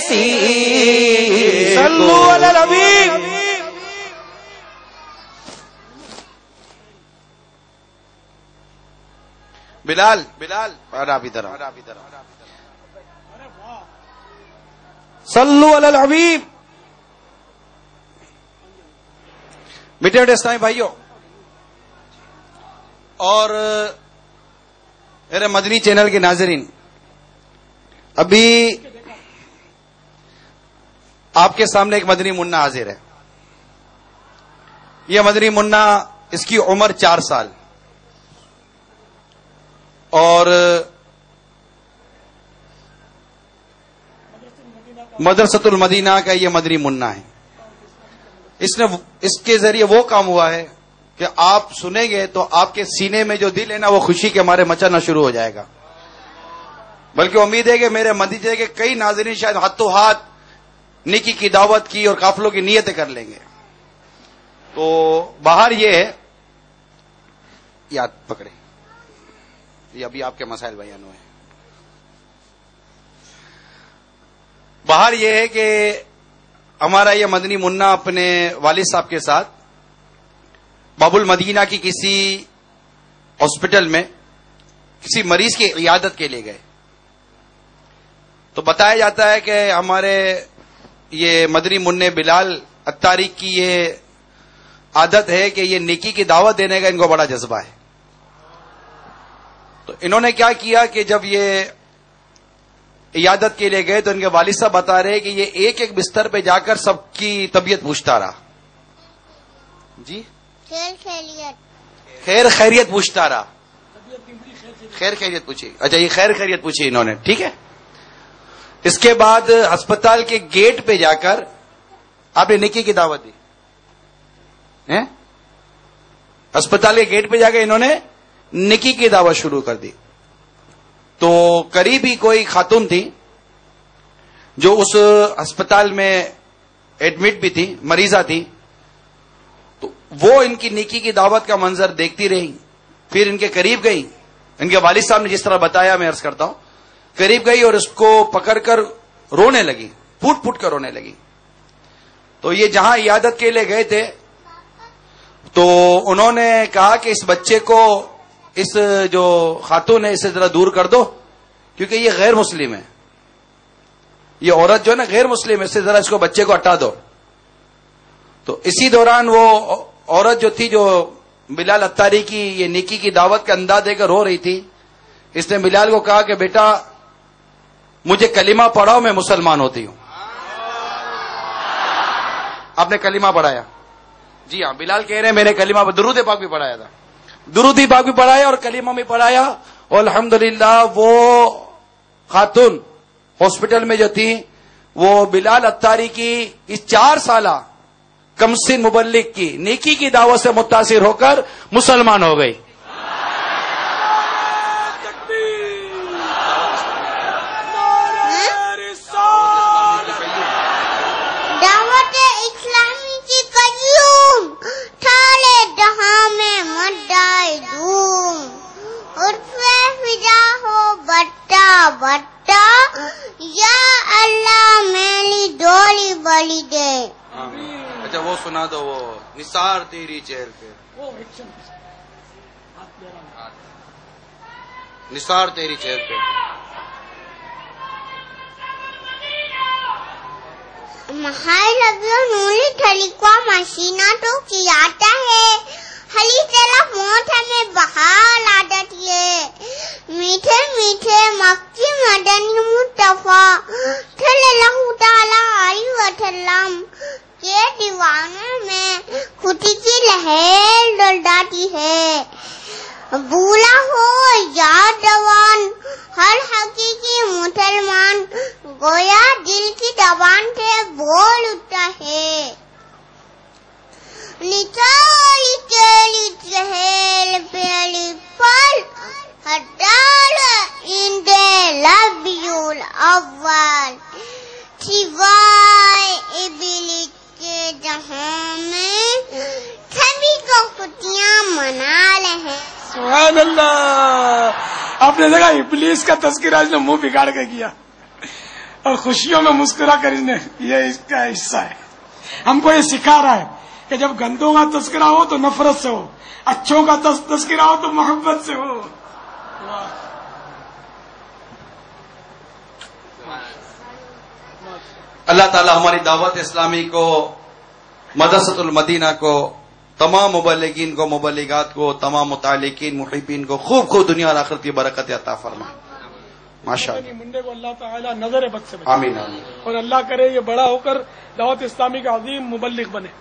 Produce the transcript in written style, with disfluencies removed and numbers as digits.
کسی صلو علی الحبیب. بلال آپ ادھر آؤ. صلو علی الحبیب. بیٹے بیٹے اسلامی بھائیوں اور میرے مدنی چینل کے ناظرین، ابھی آپ کے سامنے ایک مدنی منا حاضر ہے. یہ مدنی منا، اس کی عمر 4 سال اور مدرسۃ المدینہ کا یہ مدنی منا ہے. اس کے ذریعے وہ کام ہوا ہے کہ آپ سنیں گے تو آپ کے سینے میں جو دل ہے نا وہ خوشی کے مارے مچانا شروع ہو جائے گا. بلکہ امید ہے کہ میرے مدیجے کے کئی ناظرین شاید ہاتھوں ہاتھ نیکی کی دعوت کی اور قافلوں کی نیتیں کر لیں گے. تو باہر یہ ہے، یاد پکڑے، یہ ابھی آپ کے مسائل بیان ہوئے. باہر یہ ہے کہ ہمارا یہ مدنی منا اپنے والد صاحب کے ساتھ باب المدینہ کی کسی ہاسپٹل میں کسی مریض کی عیادت کے لیے گئے. تو بتایا جاتا ہے کہ ہمارے یہ مدنی منع بلال اتاری کی یہ عادت ہے کہ یہ نیکی کی دعوت دینے کا ان کو بڑا جذبہ ہے. تو انہوں نے کیا کیا کہ جب یہ عیادت کے لیے گئے تو ان کے والد صاحب بتا رہے کہ یہ ایک ایک بستر پہ جا کر سب کی طبیعت پوچھتا رہا. جی خیر خیریت پوچھتا رہا. خیر خیریت پوچھی. اچھا یہ خیر خیریت پوچھی انہوں نے، ٹھیک ہے. اس کے بعد ہسپتال کے گیٹ پہ جا کر آپ نے نیکی کی دعوت دی. ہسپتال کے گیٹ پہ جا کے انہوں نے نیکی کی دعوت شروع کر دی. تو قریب ہی کوئی خاتون تھی جو اس ہسپتال میں ایڈمٹ بھی تھی، مریضہ تھی. تو وہ ان کی نیکی کی دعوت کا منظر دیکھتی رہی. پھر ان کے قریب گئی. ان کے والد صاحب نے جس طرح بتایا میں عرض کرتا ہوں، قریب گئی اور اس کو پکڑ کر رونے لگی، پھوٹ پھوٹ کر رونے لگی. تو یہ جہاں عیادت کے لیے گئے تھے تو انہوں نے کہا کہ اس بچے کو، اس جو خاتون ہے اسے ذرا دور کر دو کیونکہ یہ غیر مسلم ہے. یہ عورت جو ہے نا غیر مسلم ہے، اس سے ذرا اس کو بچے کو ہٹا دو. تو اسی دوران وہ عورت جو تھی، جو بلال اتاری کی یہ نیکی کی دعوت کا انداز دے کر رو رہی تھی، اس نے بلال کو کہا کہ بیٹا مجھے کلمہ پڑھاؤ، میں مسلمان ہوتی ہوں. آپ نے کلمہ پڑھایا؟ جی ہاں. بلال کہہ رہے ہیں میں نے کلمہ درود پاک بھی پڑھایا تھا، درود پاک بھی پڑھایا اور کلمہ بھی پڑھایا. اور الحمدللہ وہ خاتون ہاسپٹل میں جو تھی وہ بلال اتاری کی اس 4 سالہ کم سن مبلغ کی نیکی کی دعوت سے متاثر ہو کر مسلمان ہو گئی. دعوت اسلامی کی قیوم تھالے جہاں میں مدعی دھوم، عرف فضا ہو بٹا بٹا، یا اللہ میری ڈولی بلی دے. اچھا وہ سنا دو، وہ نثار تیری چہر پہ، نثار تیری چہر پہ. مہائی لگیو نولی تھلیکوا مشینہ تو کیاتا ہے، ہلی طرف موت ہمیں بحال عادت یہ، میٹھے میٹھے مکی مدنی مصطفیٰ صلی اللہ تعالی علیہ وسلم کے دیوانوں میں خوشی کی لہر ڈلڈاتی ہے. بولا ہو یا جوان ہر حقیقی مسلمان، گویا دل کی زبان سے بول اٹھتا ہے. نچالی چیلی چہل پیلی پل ہڈال اندے لبیول اول، سوائے ابلیس کے جہاں میں سبھی کو خوشیاں منا رہے. سبحان اللہ. آپ نے دیکھا ابلیس کا تذکرہ اس نے منہ بگاڑ کے کیا. اور خوشیوں میں مسکرا کر یہ اس کا حصہ ہے. ہم کو یہ سکھا رہا ہے کہ جب گندوں کا تذکرہ ہو تو نفرت سے ہو، اچھوں کا تذکرہ ہو تو محبت سے ہو. اللہ تعالی ہماری دعوت اسلامی کو، مدرسۃ المدینہ کو، تمام مبلغین کو، مبلغات کو، تمام متعلقین محبین کو خوب خوب دنیا اور آخرت کی برکت عطا فرمائے. ماشاء اللہ. منڈے کو اللہ تعالیٰ نظر بد سے بچائے. آمین آمین. اور اللہ کرے یہ بڑا ہو کر دعوت اسلامی کا عظیم مبلغ بنے.